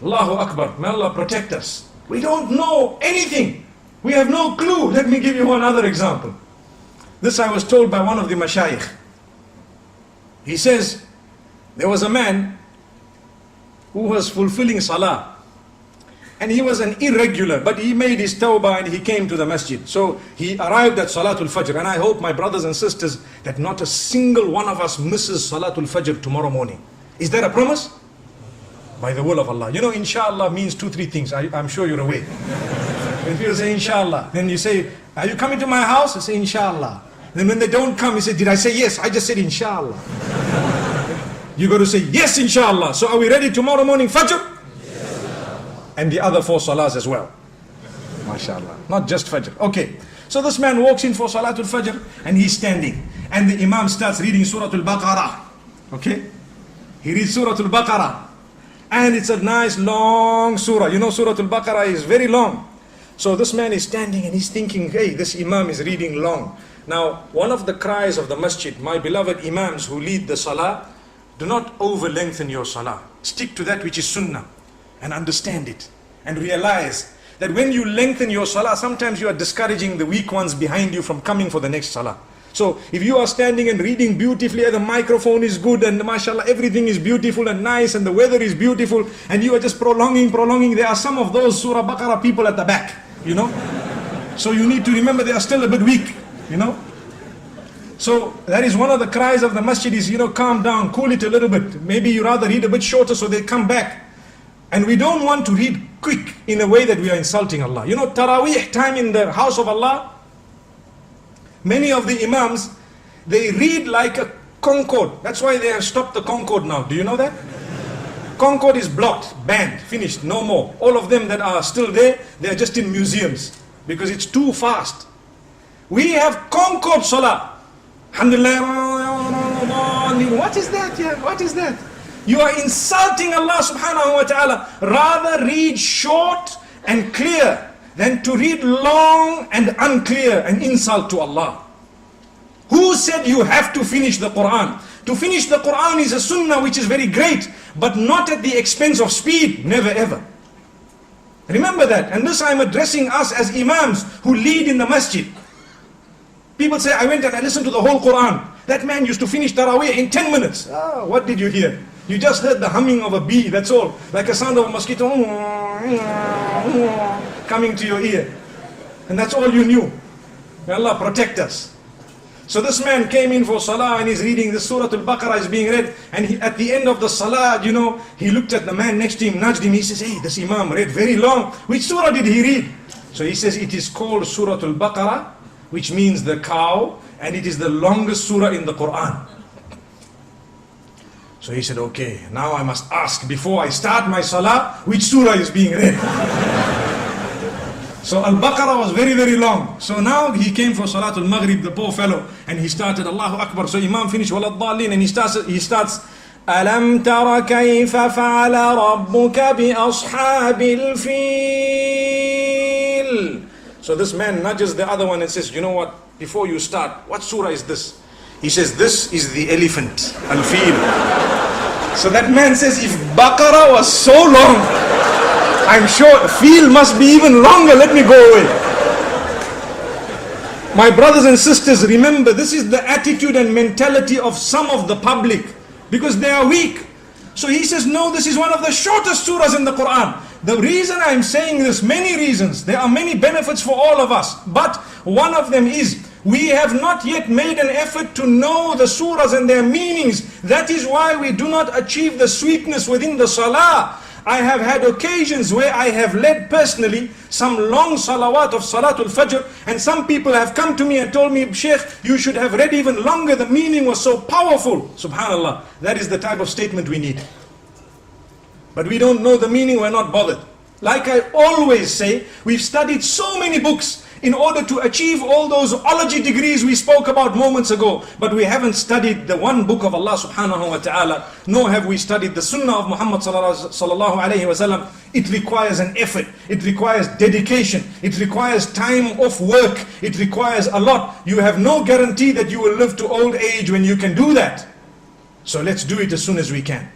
Allahu Akbar. May Allah protect us. We don't know anything. We have no clue. Let me give you one other example. This I was told by one of the mashayikh. He says, there was a man who was fulfilling salah. And he was an irregular, but he made his tawbah and he came to the masjid. So he arrived at Salatul Fajr. And I hope, my brothers and sisters, that not a single one of us misses Salatul Fajr tomorrow morning. Is there a promise? By the will of Allah. You know, inshallah means 2-3 things. I'm sure you're aware. When people say inshallah, then you say, are you coming to my house? I say inshallah. Then when they don't come, you say, did I say yes? I just said inshallah. You got to say yes, inshallah. So are we ready tomorrow morning, Fajr? And the other 4 salahs as well. MashaAllah. Not just Fajr. Okay. So this man walks in for Salatul Fajr and he's standing. And the Imam starts reading Surah Al-Baqarah. Okay. He reads Surah Al-Baqarah. And it's a nice long surah. You know, Surah Al-Baqarah is very long. So this man is standing and he's thinking, hey, this Imam is reading long. Now, one of the cries of the masjid, my beloved Imams who lead the salah, do not over lengthen your salah. Stick to that which is sunnah. And understand it and realize that when you lengthen your salah, sometimes you are discouraging the weak ones behind you from coming for the next salah. So if you are standing and reading beautifully and the microphone is good and mashallah everything is beautiful and nice and the weather is beautiful and you are just prolonging, there are some of those Surah Baqarah people at the back, you know. So you need to remember they are still a bit weak, you know. So that is one of the cries of the masjid is, you know, calm down, cool it a little bit. Maybe you rather read a bit shorter so they come back. And we don't want to read quick in a way that we are insulting Allah. You know, Taraweeh time in the house of Allah, many of the Imams, they read like a Concorde. That's why they have stopped the Concorde now. Do you know that? Concorde is blocked, banned, finished, no more. All of them that are still there, they are just in museums because it's too fast. We have Concorde Salah. Alhamdulillah. What is that? Yeah, what is that? You are insulting Allah subhanahu wa ta'ala. Rather read short and clear than to read long and unclear, an insult to Allah. Who said you have to finish the Quran? To finish the Quran is a sunnah which is very great, but not at the expense of speed, never ever. Remember that. And this I am addressing us as Imams who lead in the masjid. People say, I went and I listened to the whole Quran. That man used to finish Taraweeh in 10 minutes. Ah, what did you hear? You just heard the humming of a bee, that's all. Like a sound of a mosquito coming to your ear. And that's all you knew. May Allah protect us. So this man came in for salah and he's reading the Surah Al-Baqarah is being read. And at the end of the salah, you know, he looked at the man next to him, nudged him. He says, hey, this Imam read very long. Which surah did he read? So he says, it is called Surah Al-Baqarah, which means the cow. And it is the longest surah in the Quran. So he said, okay, now I must ask before I start my salah, which surah is being read? So Al-Baqarah was very, very long. So now he came for Salatul Maghrib, the poor fellow, and he started Allahu Akbar. So Imam finished Waladhalin and he starts Alam tara kayfa fa'ala rabbuka bi ashabil fil. So this man nudges the other one and says, you know what, before you start, what surah is this? He says, this is the elephant, Al-Fil. So that man says, if Baqarah was so long, I'm sure Fil must be even longer. Let me go away. My brothers and sisters, remember, this is the attitude and mentality of some of the public because they are weak. So he says, no, this is one of the shortest surahs in the Quran. The reason I'm saying this, many reasons, there are many benefits for all of us. But one of them is, we have not yet made an effort to know the surahs and their meanings. That is why we do not achieve the sweetness within the salah. I have had occasions where I have led personally some long salawat of Salatul Fajr, and some people have come to me and told me, Sheikh, you should have read even longer, the meaning was so powerful. Subhanallah, that is the type of statement we need. But we don't know the meaning, we're not bothered. Like I always say, we've studied so many books in order to achieve all those ology degrees we spoke about moments ago. But we haven't studied the one book of Allah subhanahu wa ta'ala, nor have we studied the sunnah of Muhammad sallallahu alayhi wa sallam. It requires an effort, it requires dedication, it requires time off work, it requires a lot. You have no guarantee that you will live to old age when you can do that. So let's do it as soon as we can.